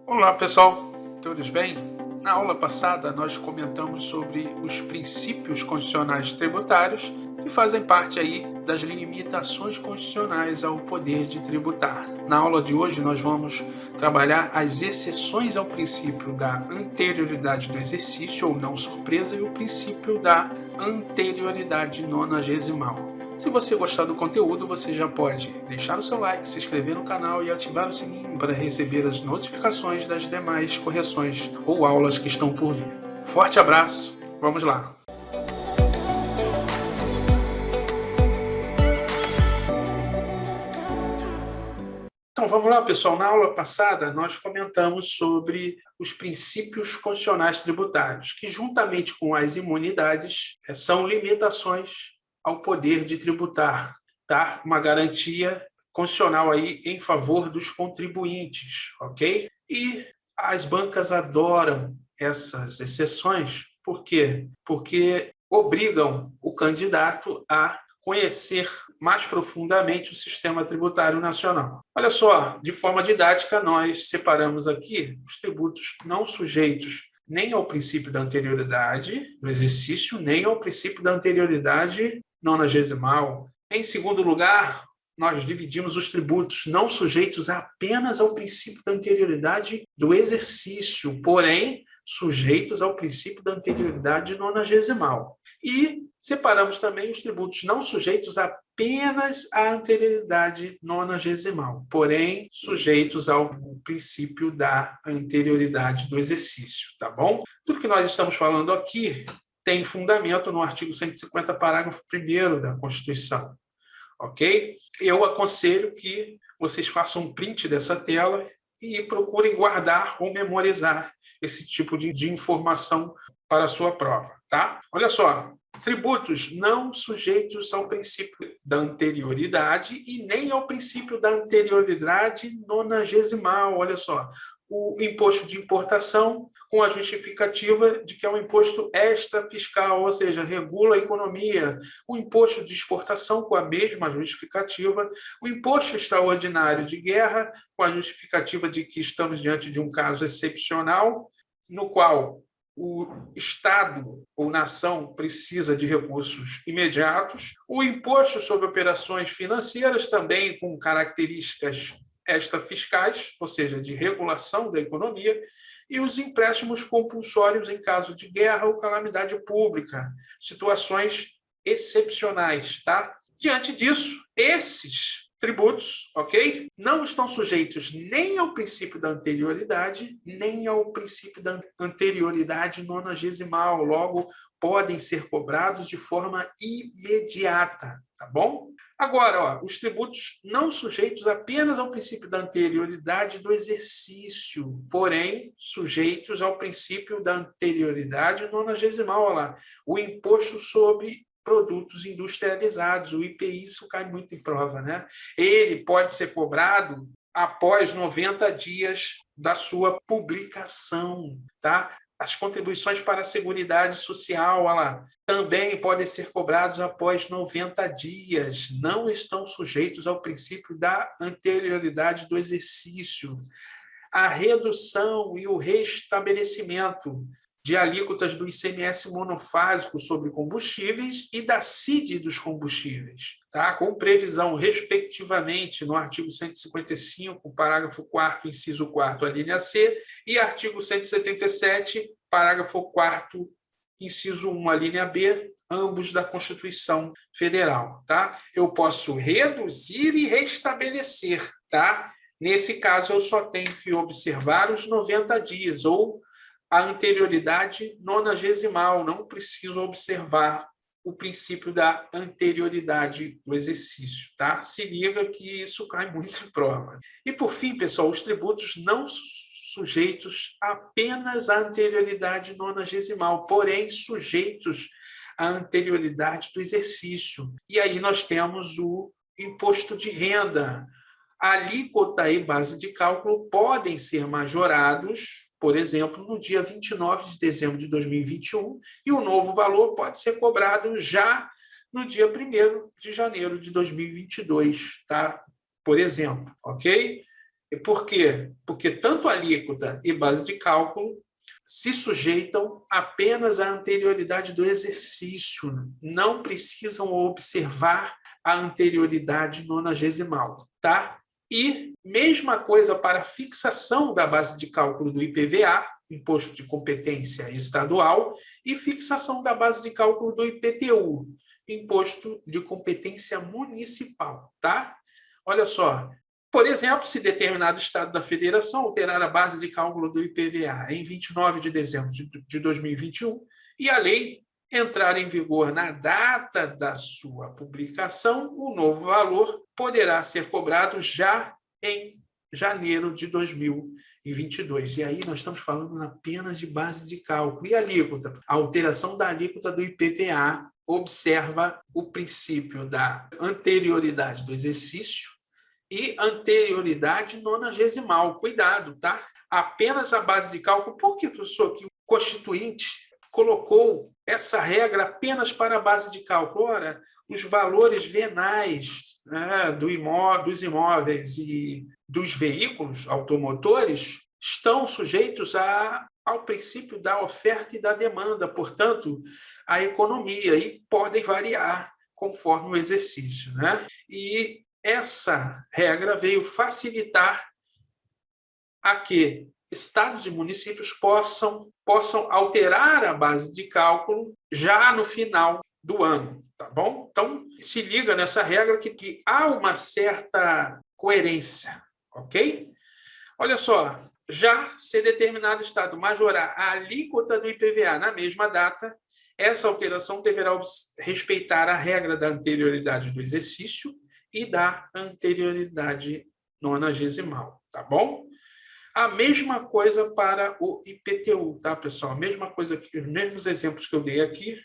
Olá pessoal, todos bem? Na aula passada nós comentamos sobre os princípios constitucionais tributários que fazem parte aí das limitações constitucionais ao poder de tributar. Na aula de hoje nós vamos trabalhar as exceções ao princípio da anterioridade do exercício ou não surpresa e o princípio da anterioridade nonagesimal. Se você gostar do conteúdo, você já pode deixar o seu like, se inscrever no canal e ativar o sininho para receber as notificações das demais correções ou aulas que estão por vir. Forte abraço, vamos lá! Então vamos lá, pessoal. Na aula passada nós comentamos sobre os princípios constitucionais tributários, que juntamente com as imunidades são limitações ao poder de tributar, tá? Uma garantia constitucional aí em favor dos contribuintes, ok? E as bancas adoram essas exceções, por quê? Porque obrigam o candidato a conhecer mais profundamente o sistema tributário nacional. Olha só, de forma didática, nós separamos aqui os tributos não sujeitos nem ao princípio da anterioridade do exercício, nem ao princípio da anterioridade nonagesimal. Em segundo lugar, nós dividimos os tributos não sujeitos apenas ao princípio da anterioridade do exercício, porém sujeitos ao princípio da anterioridade nonagesimal. E separamos também os tributos não sujeitos apenas à anterioridade nonagesimal, porém sujeitos ao princípio da anterioridade do exercício, tá bom? Tudo que nós estamos falando aqui tem fundamento no artigo 150, parágrafo 1º da Constituição, ok? Eu aconselho que vocês façam um print dessa tela e procurem guardar ou memorizar esse tipo de informação para a sua prova, tá? Olha só, tributos não sujeitos ao princípio da anterioridade e nem ao princípio da anterioridade nonagesimal, olha só. O imposto de importação com a justificativa de que é um imposto extrafiscal, ou seja, regula a economia. O imposto de exportação com a mesma justificativa. O imposto extraordinário de guerra com a justificativa de que estamos diante de um caso excepcional, no qual o Estado ou nação precisa de recursos imediatos. O imposto sobre operações financeiras também com características extrafiscais, ou seja, de regulação da economia, e os empréstimos compulsórios em caso de guerra ou calamidade pública, situações excepcionais, tá? Diante disso, esses tributos, ok? Não estão sujeitos nem ao princípio da anterioridade, nem ao princípio da anterioridade nonagesimal, logo podem ser cobrados de forma imediata, tá bom? Agora, ó, os tributos não sujeitos apenas ao princípio da anterioridade do exercício, porém sujeitos ao princípio da anterioridade nonagesimal, olha lá, o imposto sobre produtos industrializados, o IPI, isso cai muito em prova, né? Ele pode ser cobrado após 90 dias da sua publicação, tá? As contribuições para a Seguridade Social, olha lá, também podem ser cobrados após 90 dias, não estão sujeitos ao princípio da anterioridade do exercício. A redução e o restabelecimento de alíquotas do ICMS monofásico sobre combustíveis e da CID dos combustíveis, tá? Com previsão, respectivamente, no artigo 155, parágrafo 4º, inciso 4º, a linha C, e artigo 177, parágrafo 4º, inciso 1, a linha B, ambos da Constituição Federal, tá? Eu posso reduzir e restabelecer, tá? Nesse caso, eu só tenho que observar os 90 dias, ou a anterioridade nonagesimal, não preciso observar o princípio da anterioridade do exercício, tá? Se liga que isso cai muito em prova. E, por fim, pessoal, os tributos não sujeitos apenas à anterioridade nonagesimal, porém sujeitos à anterioridade do exercício. E aí nós temos o imposto de renda. A alíquota e base de cálculo podem ser majorados, por exemplo, no dia 29 de dezembro de 2021, e o novo valor pode ser cobrado já no dia 1º de janeiro de 2022, tá? Por exemplo, ok? Por quê? Porque tanto a alíquota e base de cálculo se sujeitam apenas à anterioridade do exercício, não precisam observar a anterioridade nonagesimal, tá? E mesma coisa para a fixação da base de cálculo do IPVA, Imposto de Competência Estadual, e fixação da base de cálculo do IPTU, Imposto de Competência Municipal, tá? Olha só, por exemplo, se determinado Estado da Federação alterar a base de cálculo do IPVA em 29 de dezembro de 2021 e a lei entrar em vigor na data da sua publicação, o novo valor poderá ser cobrado já em janeiro de 2022. E aí nós estamos falando apenas de base de cálculo. E a alíquota? A alteração da alíquota do IPVA observa o princípio da anterioridade do exercício e anterioridade nonagesimal. Cuidado, tá? Apenas a base de cálculo. Por que, professor, que o Constituinte colocou essa regra apenas para a base de cálculo? Ora, os valores venais, né, dos imóveis e dos veículos automotores estão sujeitos ao princípio da oferta e da demanda, portanto, à economia, e podem variar conforme o exercício, né? E essa regra veio facilitar a que estados e municípios possam alterar a base de cálculo já no final do ano, tá bom? Então, se liga nessa regra que há uma certa coerência, ok? Olha só, já se determinado estado majorar a alíquota do IPVA na mesma data, essa alteração deverá respeitar a regra da anterioridade do exercício e da anterioridade nonagesimal, tá bom? A mesma coisa para o IPTU, tá, pessoal? A mesma coisa que os mesmos exemplos que eu dei aqui,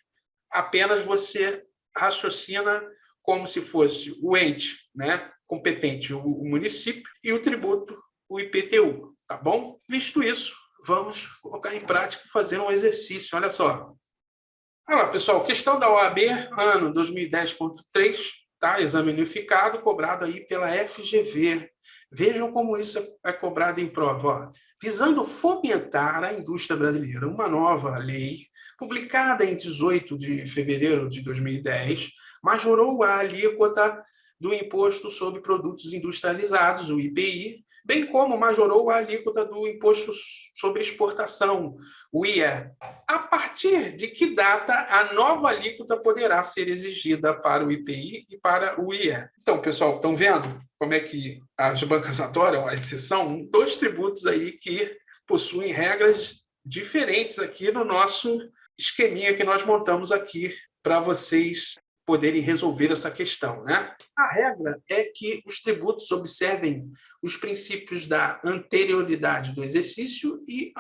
apenas você raciocina como se fosse o ente, né, competente, o município, e o tributo, o IPTU, tá bom? Visto isso, vamos colocar em prática e fazer um exercício. Olha só. Olha lá, pessoal, questão da OAB, ano 2010.3, tá? Exame unificado, cobrado aí pela FGV. Vejam como isso é cobrado em prova. Ó. Visando fomentar a indústria brasileira, uma nova lei, publicada em 18 de fevereiro de 2010, majorou a alíquota do Imposto sobre Produtos Industrializados, o IPI, bem como majorou a alíquota do Imposto sobre Exportação, o IE. A partir de que data a nova alíquota poderá ser exigida para o IPI e para o IE? Então, pessoal, estão vendo como é que as bancas adoram a exceção? Dois tributos aí que possuem regras diferentes aqui no nosso esqueminha que nós montamos aqui para vocês poderem resolver essa questão, né? A regra é que os tributos observem os princípios da anterioridade do exercício e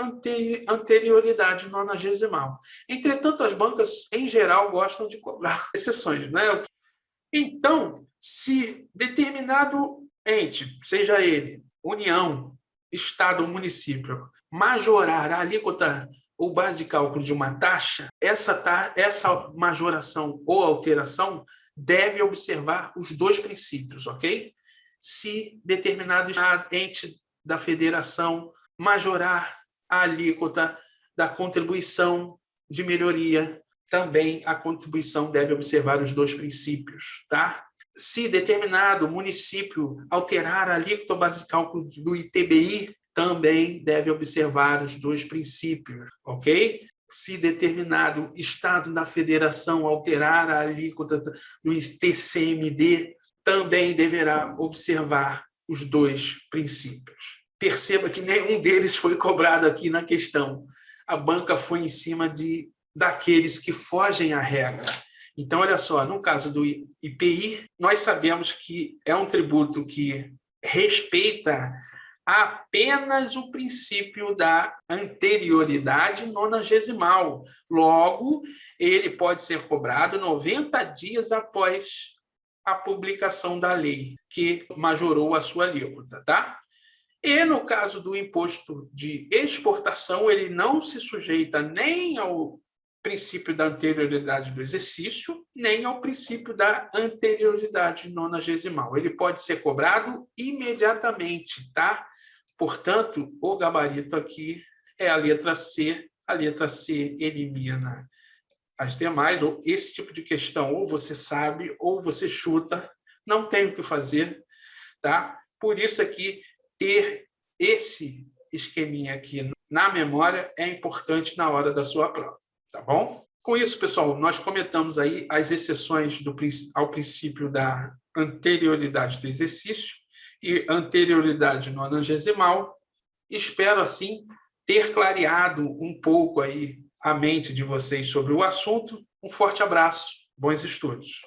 anterioridade nonagesimal. Entretanto, as bancas, em geral, gostam de cobrar exceções, né? Então, se determinado ente, seja ele União, Estado ou município, majorar a alíquota ou base de cálculo de uma taxa, essa majoração ou alteração deve observar os dois princípios, ok? Se determinado ente da federação majorar a alíquota da contribuição de melhoria, também a contribuição deve observar os dois princípios, tá? Se determinado município alterar a alíquota base de cálculo do ITBI, também deve observar os dois princípios, ok? Se determinado estado da federação alterar a alíquota do TCMD, também deverá observar os dois princípios. Perceba que nenhum deles foi cobrado aqui na questão. A banca foi em cima daqueles que fogem à regra. Então, olha só, no caso do IPI, nós sabemos que é um tributo que respeita apenas o princípio da anterioridade nonagesimal. Logo, ele pode ser cobrado 90 dias após a publicação da lei que majorou a sua alíquota, tá? E no caso do imposto de exportação, ele não se sujeita nem ao princípio da anterioridade do exercício, nem ao princípio da anterioridade nonagesimal. Ele pode ser cobrado imediatamente, tá? Portanto, o gabarito aqui é a letra C. A letra C elimina as demais, ou esse tipo de questão, ou você sabe, ou você chuta, não tem o que fazer, tá? Por isso aqui, ter esse esqueminha aqui na memória é importante na hora da sua prova, tá bom? Com isso, pessoal, nós comentamos aí as exceções ao princípio da anterioridade do exercício e anterioridade nonagesimal. Espero, assim, ter clareado um pouco aí a mente de vocês sobre o assunto. Um forte abraço, bons estudos.